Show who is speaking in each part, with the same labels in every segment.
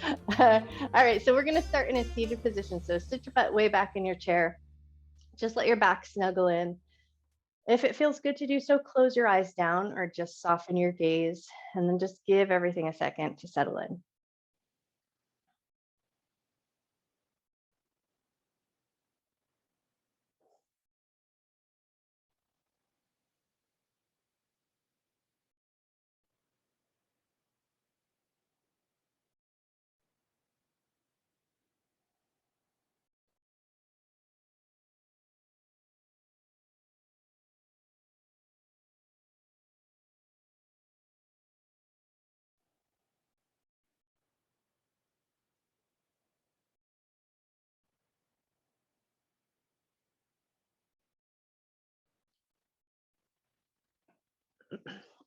Speaker 1: All right, so we're going to start in a seated position. So sit your butt way back in your chair. Just let your back snuggle in. If it feels good to do so, close your eyes down or just soften your gaze, and then just give everything a second to settle in.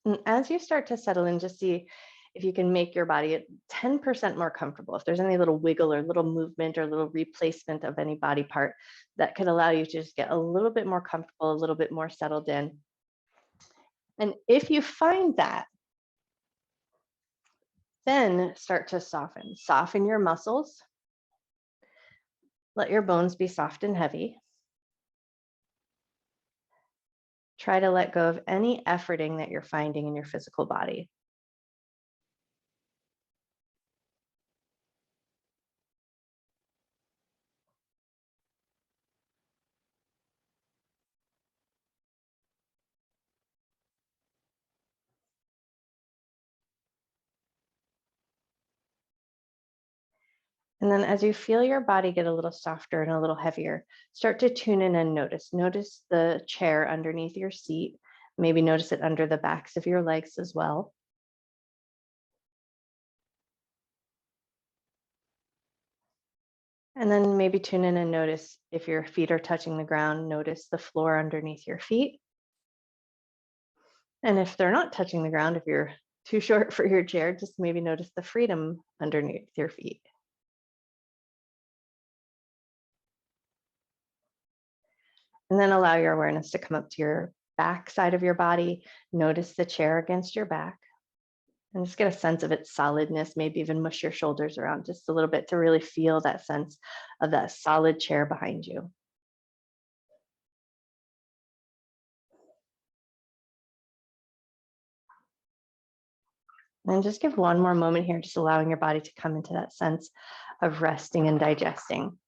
Speaker 1: And as you start to settle in, just see if you can make your body 10% more comfortable. If there's any little wiggle or little movement or little replacement of any body part that could allow you to just get a little bit more comfortable, a little bit more settled in. And if you find that, then start to soften. Soften your muscles. Let your bones be soft and heavy. Try to let go of any efforting that you're finding in your physical body. And then as you feel your body get a little softer and a little heavier, start to tune in and notice. Notice the chair underneath your seat. Maybe notice it under the backs of your legs as well. And then maybe tune in and notice if your feet are touching the ground, notice the floor underneath your feet. And if they're not touching the ground, if you're too short for your chair, just maybe notice the freedom underneath your feet. And then allow your awareness to come up to your back side of your body. Notice the chair against your back. And just get a sense of its solidness, maybe even mush your shoulders around just a little bit to really feel that sense of that solid chair behind you. And just give one more moment here, just allowing your body to come into that sense of resting and digesting.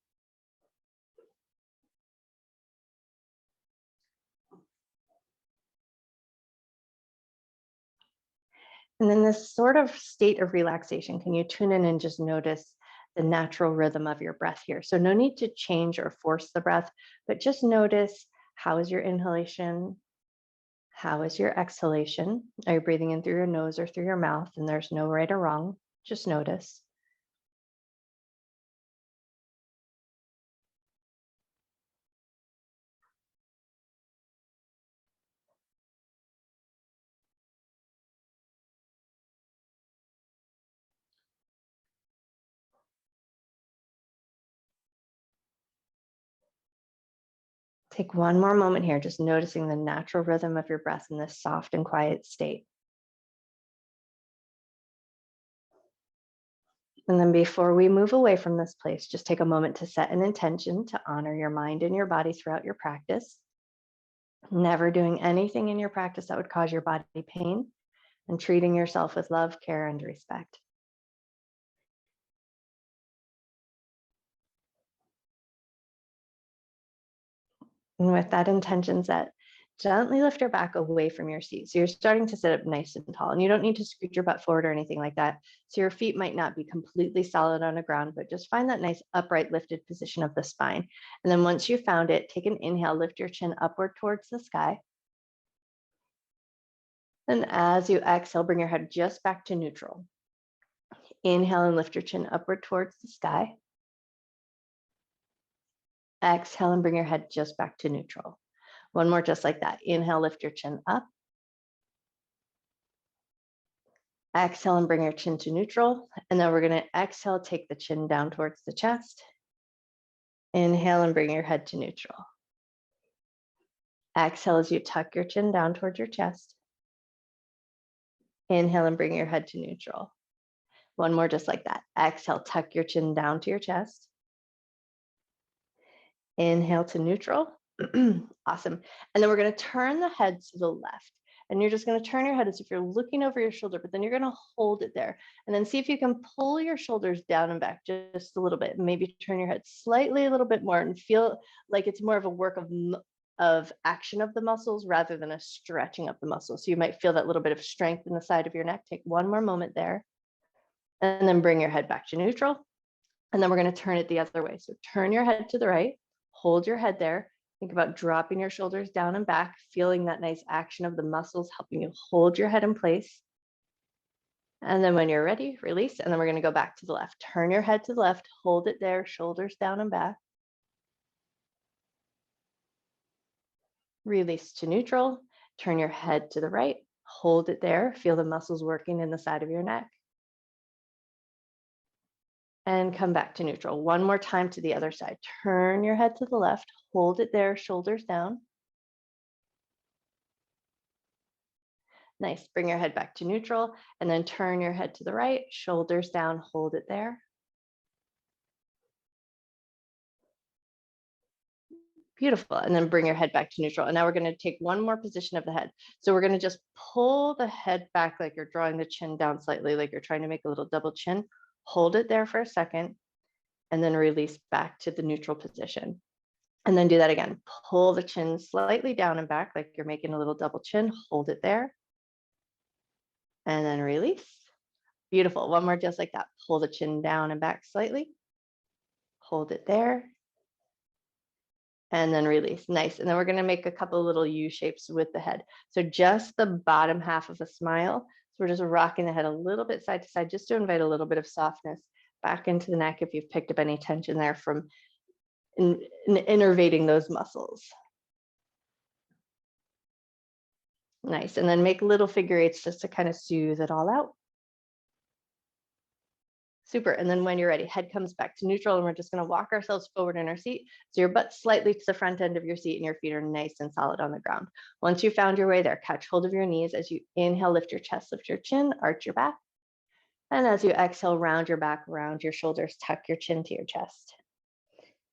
Speaker 1: And in this sort of state of relaxation, can you tune in and just notice the natural rhythm of your breath here? So no need to change or force the breath, but just notice, how is your inhalation? How is your exhalation? Are you breathing in through your nose or through your mouth? And there's no right or wrong, just notice. Take one more moment here, just noticing the natural rhythm of your breath in this soft and quiet state. And then before we move away from this place, just take a moment to set an intention to honor your mind and your body throughout your practice. Never doing anything in your practice that would cause your body pain, and treating yourself with love, care, and respect. And with that intention set, gently lift your back away from your seat. So you're starting to sit up nice and tall, and you don't need to scoot your butt forward or anything like that. So your feet might not be completely solid on the ground, but just find that nice upright lifted position of the spine. And then once you found it, take an inhale, lift your chin upward towards the sky. And as you exhale, bring your head just back to neutral. Inhale and lift your chin upward towards the sky. Exhale and bring your head just back to neutral. One more just like that. Inhale, lift your chin up. Exhale and bring your chin to neutral. And then we're going to exhale, take the chin down towards the chest. Inhale and bring your head to neutral. Exhale as you tuck your chin down towards your chest. Inhale and bring your head to neutral. One more just like that. Exhale, tuck your chin down to your chest. Inhale to neutral. Awesome. And then we're going to turn the head to the left. And you're just going to turn your head as if you're looking over your shoulder, but then you're going to hold it there. And then see if you can pull your shoulders down and back just a little bit. Maybe turn your head slightly a little bit more and feel like it's more of a work of action of the muscles rather than a stretching of the muscles. So you might feel that little bit of strength in the side of your neck. Take one more moment there. And then bring your head back to neutral. And then we're going to turn it the other way. So turn your head to the right, hold your head there. Think about dropping your shoulders down and back, feeling that nice action of the muscles helping you hold your head in place. And then when you're ready, release. And then we're going to go back to the left. Turn your head to the left, hold it there, shoulders down and back. Release to neutral. Turn your head to the right, hold it there. Feel the muscles working in the side of your neck. And come back to neutral. One more time to the other side. Turn your head to the left, hold it there, shoulders down. Nice. Bring your head back to neutral and then turn your head to the right, shoulders down, hold it there. Beautiful. And then bring your head back to neutral. And now we're going to take one more position of the head. So we're going to just pull the head back like you're drawing the chin down slightly, like you're trying to make a little double chin. Hold it there for a second and then release back to the neutral position. And then do that again. Pull the chin slightly down and back like you're making a little double chin. Hold it there. And then release. Beautiful. One more just like that. Pull the chin down and back slightly. Hold it there. And then release. Nice. And then we're going to make a couple of little U shapes with the head. So just the bottom half of a smile. So we're just rocking the head a little bit side to side, just to invite a little bit of softness back into the neck if you've picked up any tension there from innervating those muscles. Nice. And then make little figure eights just to kind of soothe it all out. Super. And then when you're ready, head comes back to neutral and we're just going to walk ourselves forward in our seat. So your butt's slightly to the front end of your seat and your feet are nice and solid on the ground. Once you found your way there, catch hold of your knees as you inhale, lift your chest, lift your chin, arch your back. And as you exhale, round your back, round your shoulders, tuck your chin to your chest.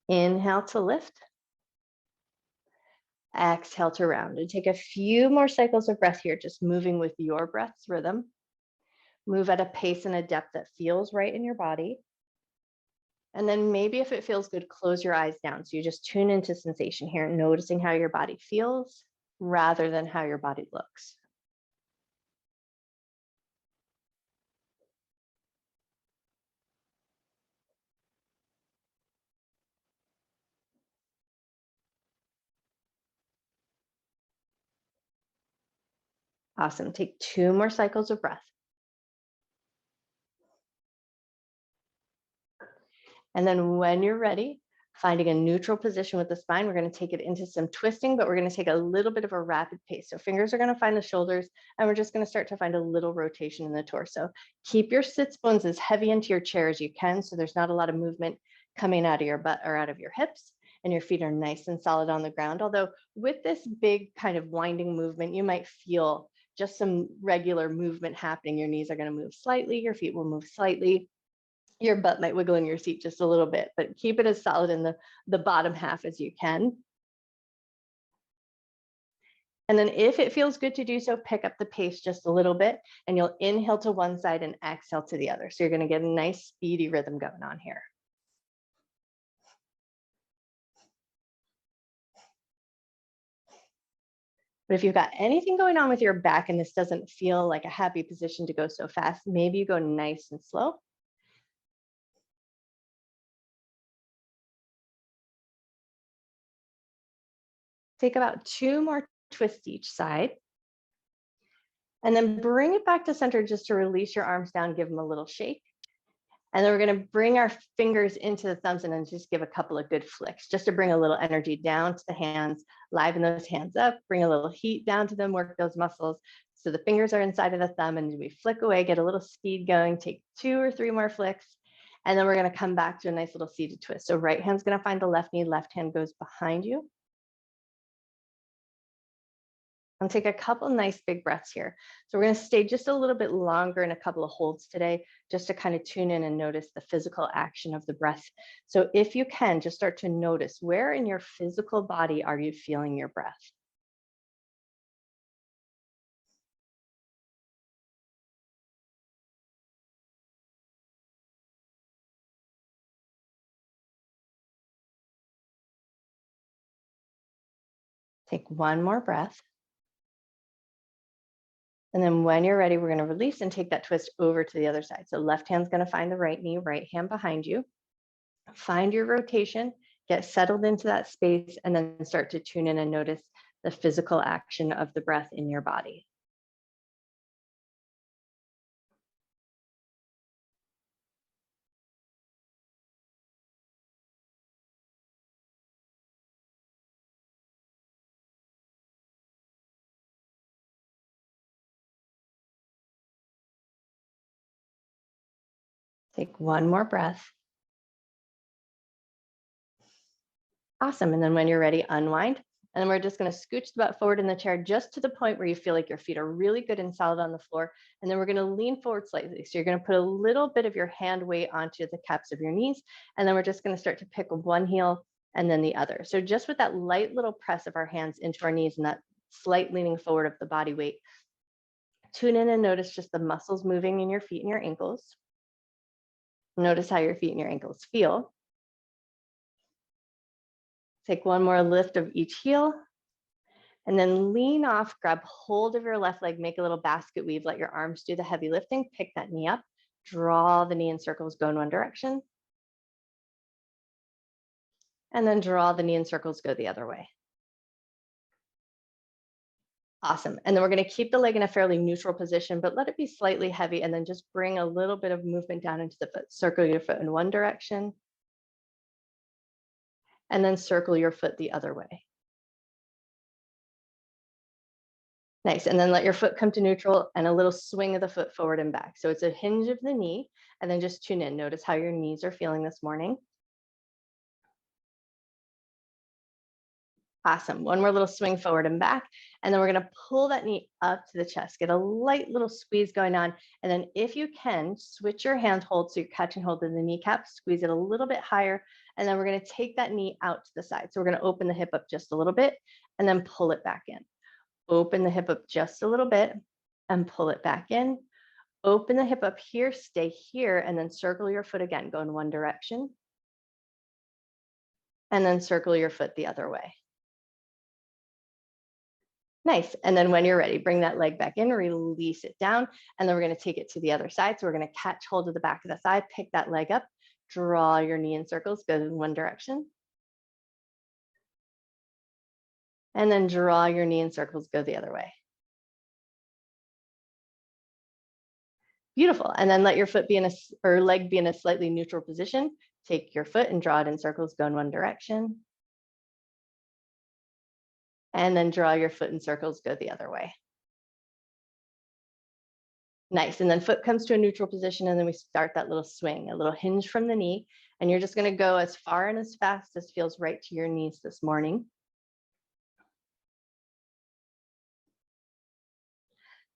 Speaker 1: Inhale to lift. Exhale to round and take a few more cycles of breath here, just moving with your breath's rhythm. Move at a pace and a depth that feels right in your body. And then maybe if it feels good, close your eyes down. So you just tune into sensation here, noticing how your body feels rather than how your body looks. Awesome. Take 2 more cycles of breath. And then when you're ready, finding a neutral position with the spine, we're going to take it into some twisting, but we're going to take a little bit of a rapid pace. So fingers are going to find the shoulders, and we're just going to start to find a little rotation in the torso. Keep your sits bones as heavy into your chair as you can, so there's not a lot of movement coming out of your butt or out of your hips, and your feet are nice and solid on the ground. Although with this big kind of winding movement, you might feel just some regular movement happening. Your knees are going to move slightly, your feet will move slightly. Your butt might wiggle in your seat just a little bit, but keep it as solid in the bottom half as you can. And then if it feels good to do so, pick up the pace just a little bit and you'll inhale to one side and exhale to the other. So you're going to get a nice speedy rhythm going on here. But if you've got anything going on with your back and this doesn't feel like a happy position to go so fast, maybe you go nice and slow. Take about 2 more twists each side. And then bring it back to center just to release your arms down, give them a little shake. And then we're going to bring our fingers into the thumbs and then just give a couple of good flicks, just to bring a little energy down to the hands, liven those hands up, bring a little heat down to them, work those muscles. So the fingers are inside of the thumb and we flick away, get a little speed going, take 2 or 3 more flicks. And then we're going to come back to a nice little seated twist. So right hand's going to find the left knee, left hand goes behind you. And take a couple nice big breaths here. So we're going to stay just a little bit longer in a couple of holds today, just to kind of tune in and notice the physical action of the breath. So if you can, just start to notice, where in your physical body are you feeling your breath? Take one more breath. And then when you're ready, we're going to release and take that twist over to the other side. So left hand's going to find the right knee, right hand behind you. Find your rotation, get settled into that space, and then start to tune in and notice the physical action of the breath in your body. Take one more breath. Awesome. And then when you're ready, unwind. And then we're just going to scooch the butt forward in the chair just to the point where you feel like your feet are really good and solid on the floor. And then we're going to lean forward slightly. So you're going to put a little bit of your hand weight onto the caps of your knees. And then we're just going to start to pick one heel and then the other. So just with that light little press of our hands into our knees and that slight leaning forward of the body weight, tune in and notice just the muscles moving in your feet and your ankles. Notice how your feet and your ankles feel. Take one more lift of each heel. And then lean off, grab hold of your left leg, make a little basket weave, let your arms do the heavy lifting, pick that knee up, draw the knee in circles, go in one direction. And then draw the knee in circles, go the other way. Awesome. And then we're going to keep the leg in a fairly neutral position, but let it be slightly heavy, and then just bring a little bit of movement down into the foot. Circle your foot in one direction, and then circle your foot the other way. Nice. And then let your foot come to neutral and a little swing of the foot forward and back. So it's a hinge of the knee, and then just tune in. Notice how your knees are feeling this morning. Awesome. One more little swing forward and back. And then we're going to pull that knee up to the chest. Get a light little squeeze going on. And then if you can, switch your hand hold so you're catching hold of the kneecap, squeeze it a little bit higher. And then we're going to take that knee out to the side. So we're going to open the hip up just a little bit and then pull it back in. Open the hip up just a little bit and pull it back in. Open the hip up here, stay here, and then circle your foot again. Go in one direction. And then circle your foot the other way. Nice. And then when you're ready, bring that leg back in, release it down, and then we're going to take it to the other side. So we're going to catch hold of the back of the thigh, pick that leg up, draw your knee in circles, go in one direction. And then draw your knee in circles, go the other way. Beautiful. And then let your foot be in or leg be in a slightly neutral position. Take your foot and draw it in circles, go in one direction. And then draw your foot in circles, go the other way. Nice. And then foot comes to a neutral position, and then we start that little swing, a little hinge from the knee. And you're just going to go as far and as fast as feels right to your knees this morning.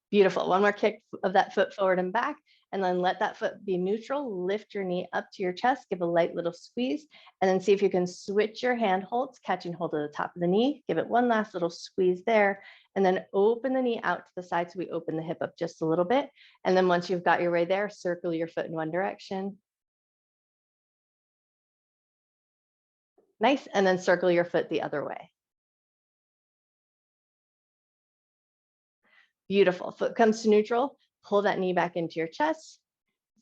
Speaker 1: Beautiful. One more kick of that foot forward and back, and then let that foot be neutral. Lift your knee up to your chest, give a light little squeeze, and then see if you can switch your hand holds, catching hold of the top of the knee. Give it one last little squeeze there, and then open the knee out to the side. So we open the hip up just a little bit. And then once you've got your way there, circle your foot in one direction. Nice. And then circle your foot the other way. Beautiful. Foot comes to neutral. Pull that knee back into your chest.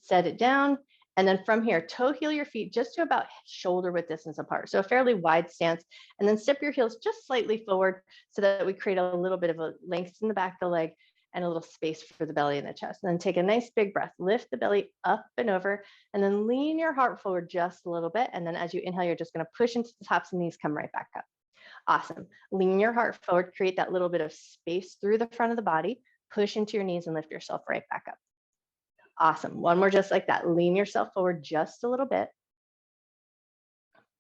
Speaker 1: Set it down. And then from here, toe heel your feet just to about shoulder width distance apart. So a fairly wide stance. And then step your heels just slightly forward so that we create a little bit of a length in the back of the leg and a little space for the belly and the chest. And then take a nice big breath. Lift the belly up and over, and then lean your heart forward just a little bit. And then as you inhale, you're just going to push into the tops of the knees, come right back up. Awesome. Lean your heart forward, create that little bit of space through the front of the body, push into your knees and lift yourself right back up. Awesome. One more just like that. Lean yourself forward just a little bit.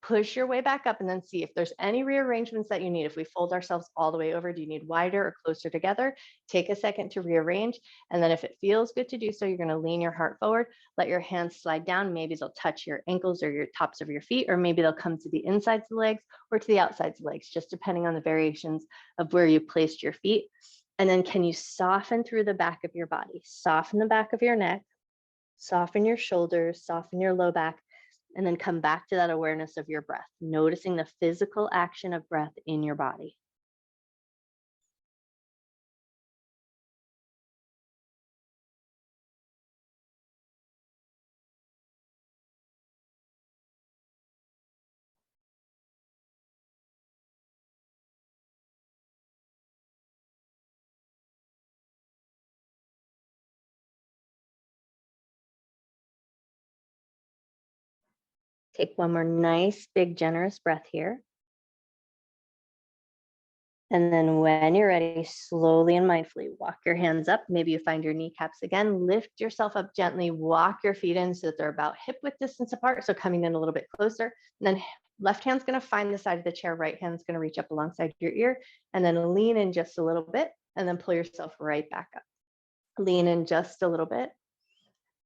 Speaker 1: Push your way back up and then see if there's any rearrangements that you need. If we fold ourselves all the way over, do you need wider or closer together? Take a second to rearrange. And then if it feels good to do so, you're going to lean your heart forward, let your hands slide down. Maybe they'll touch your ankles or your tops of your feet, or maybe they'll come to the insides of the legs or to the outsides of the legs, just depending on the variations of where you placed your feet. And then can you soften through the back of your body? Soften the back of your neck, soften your shoulders, soften your low back, and then come back to that awareness of your breath, noticing the physical action of breath in your body. Take one more nice, big, generous breath here. And then when you're ready, slowly and mindfully walk your hands up. Maybe you find your kneecaps again. Lift yourself up gently. Walk your feet in so that they're about hip width distance apart. So coming in a little bit closer. And then left hand's going to find the side of the chair. Right hand's going to reach up alongside your ear. And then lean in just a little bit. And then pull yourself right back up. Lean in just a little bit.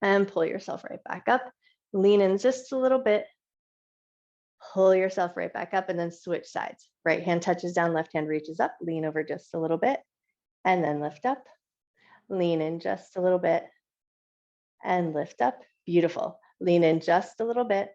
Speaker 1: And pull yourself right back up. Lean in just a little bit. Pull yourself right back up and then switch sides. Right hand touches down, left hand reaches up, lean over just a little bit, and then lift up. Lean in just a little bit and lift up. Beautiful. Lean in just a little bit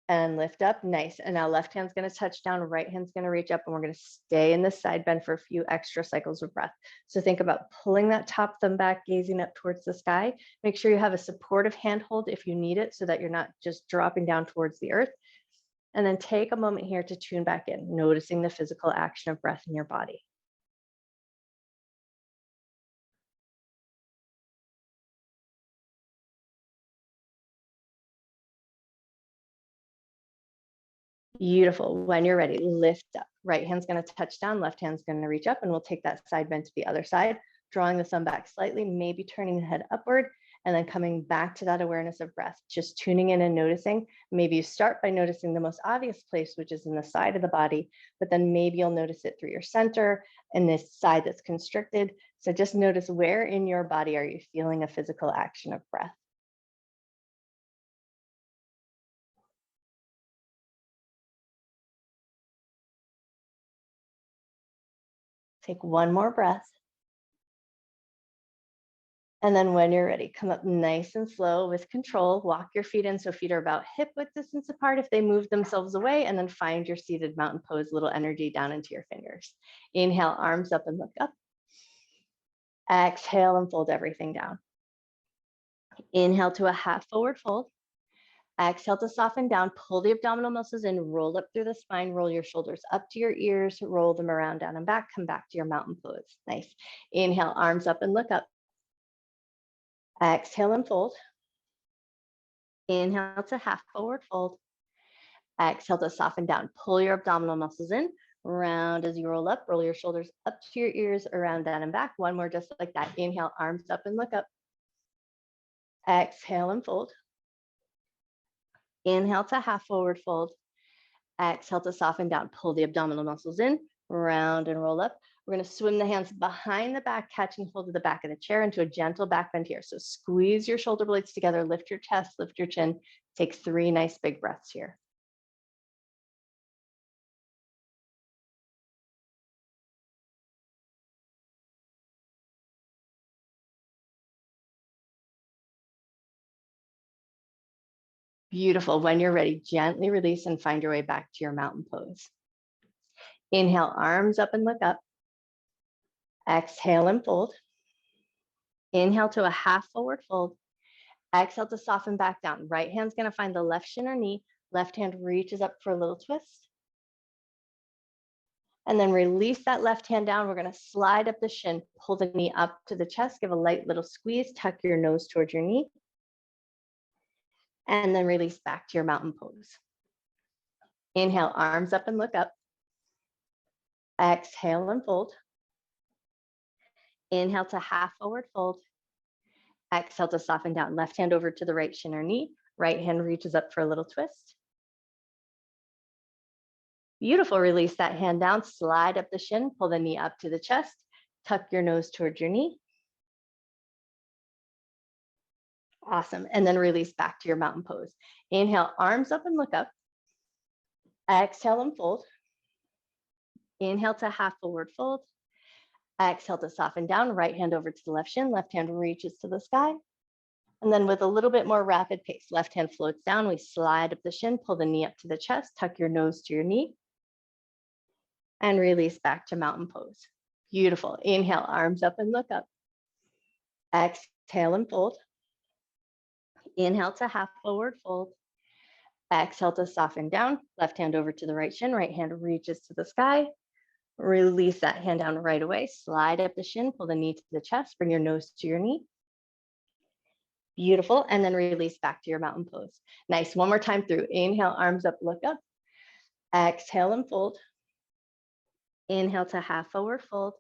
Speaker 1: and lift up. Nice. And now left hand's going to touch down, right hand's going to reach up, and we're going to stay in this side bend for a few extra cycles of breath. So think about pulling that top thumb back, gazing up towards the sky. Make sure you have a supportive handhold if you need it so that you're not just dropping down towards the earth. And then take a moment here to tune back in, noticing the physical action of breath in your body. Beautiful. When you're ready, lift up. Right hand's going to touch down, left hand's going to reach up, and we'll take that side bend to the other side, drawing the thumb back slightly, maybe turning the head upward, and then coming back to that awareness of breath, just tuning in and noticing. Maybe you start by noticing the most obvious place, which is in the side of the body, but then maybe you'll notice it through your center and this side that's constricted. So just notice where in your body are you feeling a physical action of breath. Take one more breath. And then when you're ready, come up nice and slow with control. Walk your feet in so feet are about hip width distance apart if they move themselves away, and then find your seated mountain pose, little energy down into your fingers. Inhale, arms up and look up. Exhale and fold everything down. Inhale to a half forward fold. Exhale to soften down, pull the abdominal muscles in, roll up through the spine, roll your shoulders up to your ears, roll them around, down and back, come back to your mountain pose. Nice. Inhale, arms up and look up. Exhale and fold. Inhale to half forward fold. Exhale to soften down. Pull your abdominal muscles in, round as you roll up, roll your shoulders up to your ears, around, down and back. One more just like that. Inhale, arms up and look up. Exhale and fold. Inhale to half forward fold. Exhale to soften down. Pull the abdominal muscles in, round and roll up. We're going to swim the hands behind the back, catching hold of the back of the chair into a gentle back bend here. So squeeze your shoulder blades together, lift your chest, lift your chin. Take 3 nice big breaths here. Beautiful. When you're ready, gently release and find your way back to your mountain pose. Inhale, arms up and look up. Exhale and fold. Inhale to a half forward fold. Exhale to soften back down. Right hand's going to find the left shin or knee. Left hand reaches up for a little twist. And then release that left hand down. We're going to slide up the shin, pull the knee up to the chest, give a light little squeeze, tuck your nose towards your knee. And then release back to your mountain pose. Inhale, arms up and look up. Exhale and fold. Inhale to half forward fold. Exhale to soften down. Left hand over to the right shin or knee. Right hand reaches up for a little twist. Beautiful. Release that hand down, slide up the shin, pull the knee up to the chest, tuck your nose towards your knee. Awesome. And then release back to your mountain pose. Inhale, arms up and look up. Exhale and fold. Inhale to half forward fold. Exhale to soften down, right hand over to the left shin, left hand reaches to the sky. And then with a little bit more rapid pace, left hand floats down, we slide up the shin, pull the knee up to the chest, tuck your nose to your knee, and release back to mountain pose. Beautiful. Inhale, arms up and look up. Exhale and fold. Inhale to half forward fold. Exhale to soften down, left hand over to the right shin, right hand reaches to the sky. Release that hand down right away, slide up the shin, pull the knee to the chest, bring your nose to your knee. Beautiful. And then release back to your mountain pose. Nice. One more time through. Inhale, arms up, look up. Exhale and fold. Inhale to half forward fold.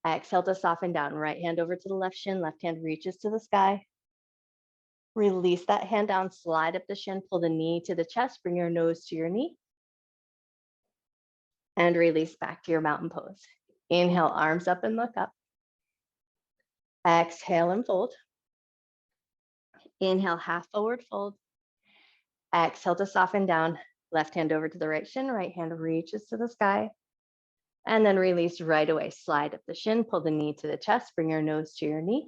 Speaker 1: Exhale to soften down. Right hand over to the left shin. Left hand reaches to the sky. Release that hand down. Slide up the shin. Pull the knee to the chest. Bring your nose to your knee. And release back to your mountain pose. Inhale, arms up and look up. Exhale and fold. Inhale, half forward fold. Exhale to soften down. Left hand over to the right shin. Right hand reaches to the sky. And then release right away. Slide up the shin, pull the knee to the chest, bring your nose to your knee.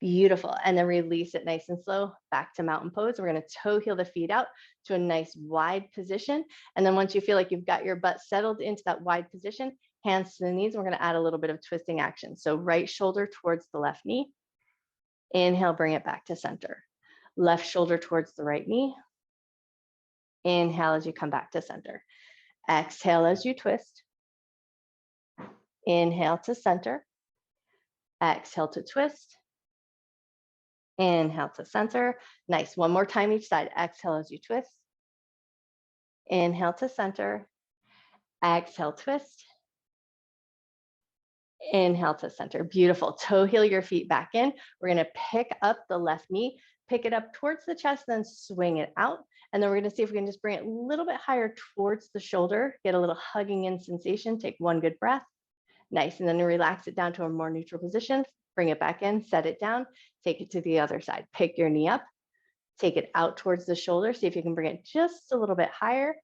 Speaker 1: Beautiful. And then release it nice and slow back to mountain pose. We're going to toe heel the feet out to a nice wide position. And then once you feel like you've got your butt settled into that wide position, hands to the knees, we're going to add a little bit of twisting action. So right shoulder towards the left knee. Inhale, bring it back to center. Left shoulder towards the right knee. Inhale as you come back to center. Exhale as you twist. Inhale to center. Exhale to twist. Inhale to center. Nice. One more time each side. Exhale as you twist. Inhale to center. Exhale, twist. Inhale to center. Beautiful. Toe heel your feet back in. We're going to pick up the left knee, pick it up towards the chest, then swing it out. And then we're going to see if we can just bring it a little bit higher towards the shoulder, get a little hugging in sensation. Take one good breath. Nice. And then relax it down to a more neutral position. Bring it back in, set it down, take it to the other side. Pick your knee up, take it out towards the shoulder. See if you can bring it just a little bit higher.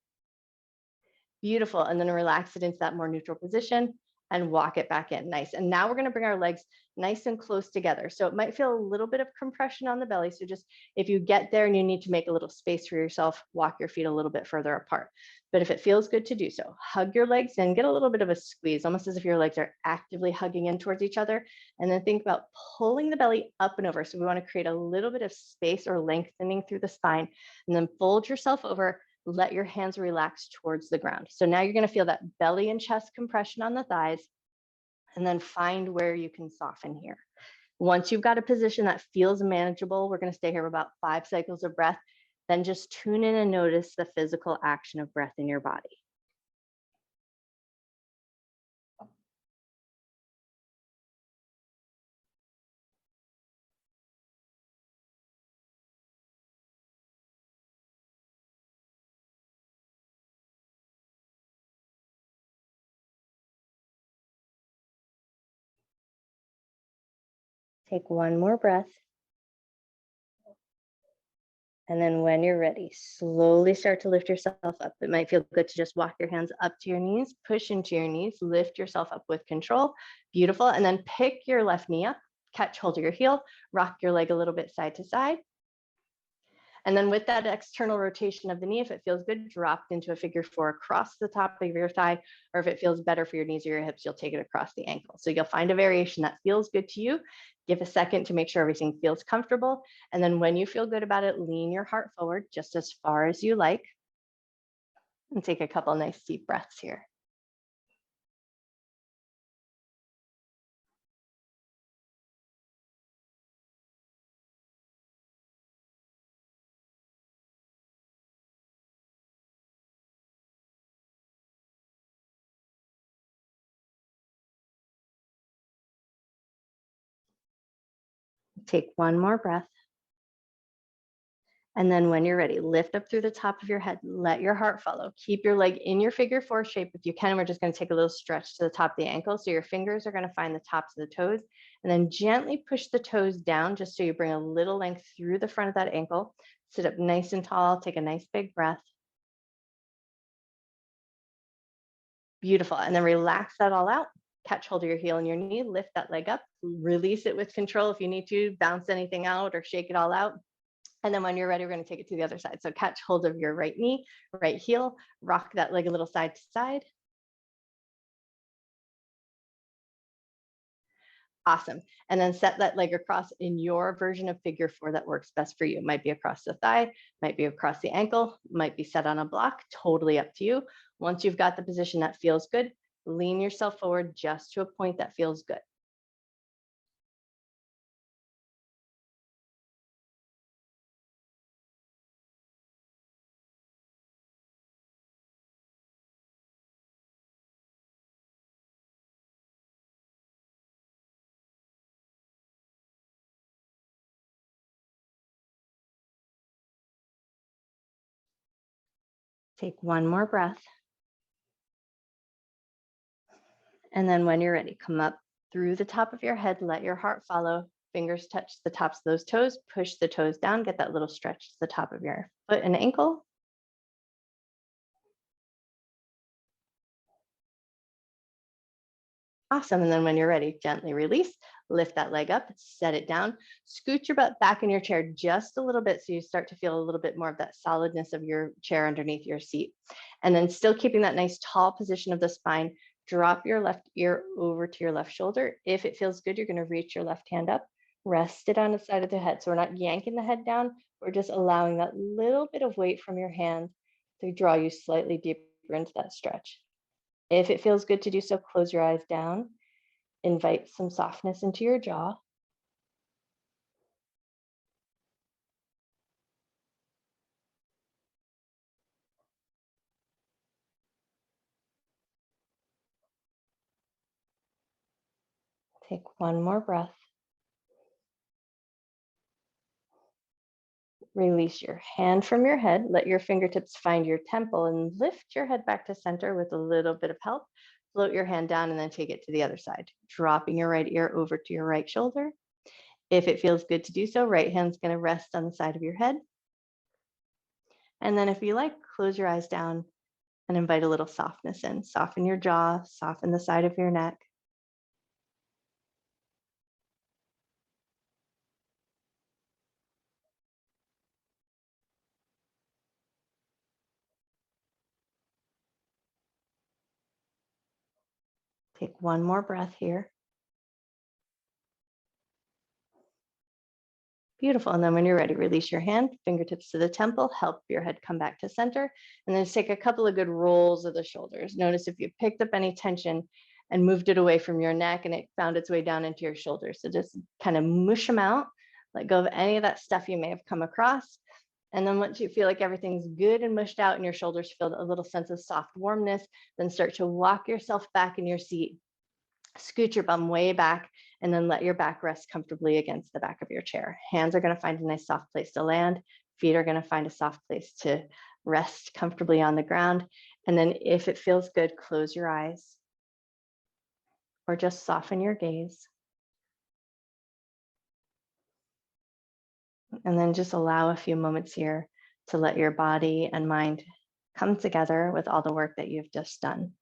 Speaker 1: Beautiful. And then relax it into that more neutral position and walk it back in. Nice. And now we're going to bring our legs nice and close together. So it might feel a little bit of compression on the belly. So just if you get there and you need to make a little space for yourself, walk your feet a little bit further apart. But if it feels good to do so, hug your legs and get a little bit of a squeeze, almost as if your legs are actively hugging in towards each other. And then think about pulling the belly up and over. So we want to create a little bit of space or lengthening through the spine, and then fold yourself over. Let your hands relax towards the ground. So now you're going to feel that belly and chest compression on the thighs, and then find where you can soften here. Once you've got a position that feels manageable, we're going to stay here for about 5 cycles of breath. Then just tune in and notice the physical action of breath in your body. Take one more breath. And then when you're ready, slowly start to lift yourself up. It might feel good to just walk your hands up to your knees, push into your knees, lift yourself up with control. Beautiful. And then pick your left knee up, catch hold of your heel, rock your leg a little bit side to side. And then with that external rotation of the knee, if it feels good, drop into a figure 4 across the top of your thigh, or if it feels better for your knees or your hips, you'll take it across the ankle. So you'll find a variation that feels good to you. Give a second to make sure everything feels comfortable. And then when you feel good about it, lean your heart forward just as far as you like. And take a couple nice deep breaths here. Take one more breath. And then when you're ready, lift up through the top of your head, let your heart follow. Keep your leg in your figure four shape. If you can, we're just going to take a little stretch to the top of the ankle. So your fingers are going to find the tops of the toes, and then gently push the toes down just so you bring a little length through the front of that ankle. Sit up nice and tall, take a nice big breath. Beautiful. And then relax that all out. Catch hold of your heel and your knee, lift that leg up, release it with control if you need to, bounce anything out or shake it all out. And then when you're ready, we're going to take it to the other side. So catch hold of your right knee, right heel, rock that leg a little side to side. Awesome. And then set that leg across in your version of figure four that works best for you. Might be across the thigh, might be across the ankle, might be set on a block, totally up to you. Once you've got the position that feels good, lean yourself forward just to a point that feels good. Take one more breath. And then when you're ready, come up through the top of your head, let your heart follow. Fingers touch the tops of those toes, push the toes down, get that little stretch to the top of your foot and ankle. Awesome. And then when you're ready, gently release, lift that leg up, set it down, scoot your butt back in your chair just a little bit so you start to feel a little bit more of that solidness of your chair underneath your seat. And then still keeping that nice tall position of the spine, drop your left ear over to your left shoulder. If it feels good, you're going to reach your left hand up, rest it on the side of the head. So we're not yanking the head down, we're just allowing that little bit of weight from your hand to draw you slightly deeper into that stretch. If it feels good to do so, close your eyes down, invite some softness into your jaw. Take one more breath. Release your hand from your head. Let your fingertips find your temple and lift your head back to center with a little bit of help. Float your hand down and then take it to the other side, dropping your right ear over to your right shoulder. If it feels good to do so, right hand's going to rest on the side of your head. And then if you like, close your eyes down and invite a little softness in. Soften your jaw, soften the side of your neck. Take one more breath here. Beautiful. And then when you're ready, release your hand, fingertips to the temple, help your head come back to center, and then just take a couple of good rolls of the shoulders. Notice if you picked up any tension and moved it away from your neck and it found its way down into your shoulders. So just kind of mush them out, let go of any of that stuff you may have come across. And then once you feel like everything's good and mushed out and your shoulders feel a little sense of soft warmness, then start to walk yourself back in your seat. Scoot your bum way back and then let your back rest comfortably against the back of your chair. Hands are going to find a nice soft place to land. Feet are going to find a soft place to rest comfortably on the ground. And then if it feels good, close your eyes or just soften your gaze. And then just allow a few moments here to let your body and mind come together with all the work that you've just done.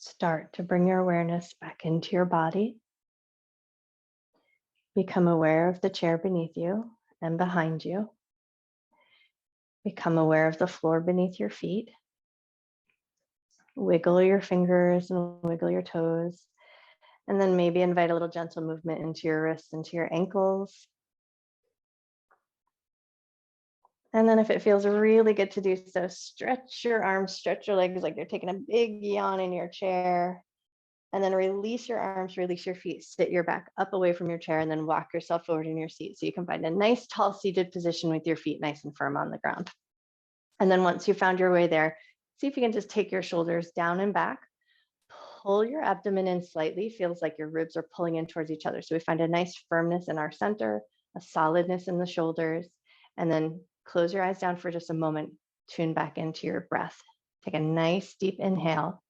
Speaker 1: Start to bring your awareness back into your body. Become aware of the chair beneath you and behind you. Become aware of the floor beneath your feet. Wiggle your fingers and wiggle your toes. And then maybe invite a little gentle movement into your wrists, into your ankles. And then if it feels really good to do so, stretch your arms, stretch your legs like you're taking a big yawn in your chair. And then release your arms, release your feet, sit your back up away from your chair, and then walk yourself forward in your seat. So you can find a nice tall seated position with your feet nice and firm on the ground. And then once you found your way there, see if you can just take your shoulders down and back. Pull your abdomen in slightly, feels like your ribs are pulling in towards each other. So we find a nice firmness in our center, a solidness in the shoulders, and then close your eyes down for just a moment, tune back into your breath. Take a nice deep inhale.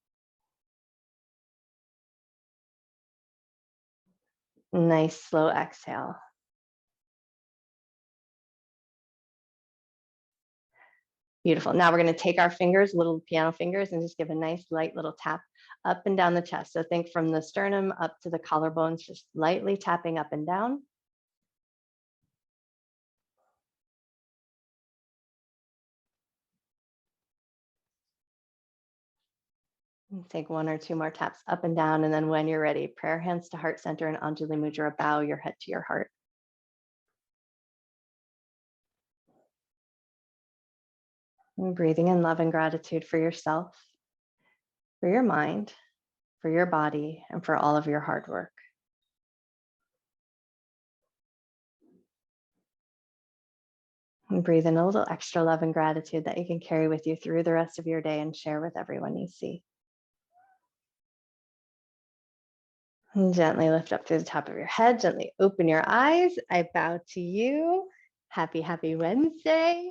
Speaker 1: Nice slow exhale. Beautiful. Now we're going to take our fingers, little piano fingers, and just give a nice light little tap up and down the chest. So think from the sternum up to the collarbones, just lightly tapping up and down. And take one or two more taps up and down. And then when you're ready, prayer hands to heart center and Anjali Mudra, bow your head to your heart. And breathing in love and gratitude for yourself, for your mind, for your body, and for all of your hard work. And breathe in a little extra love and gratitude that you can carry with you through the rest of your day and share with everyone you see. And gently lift up through the top of your head, gently open your eyes. I bow to you. Happy, happy Wednesday.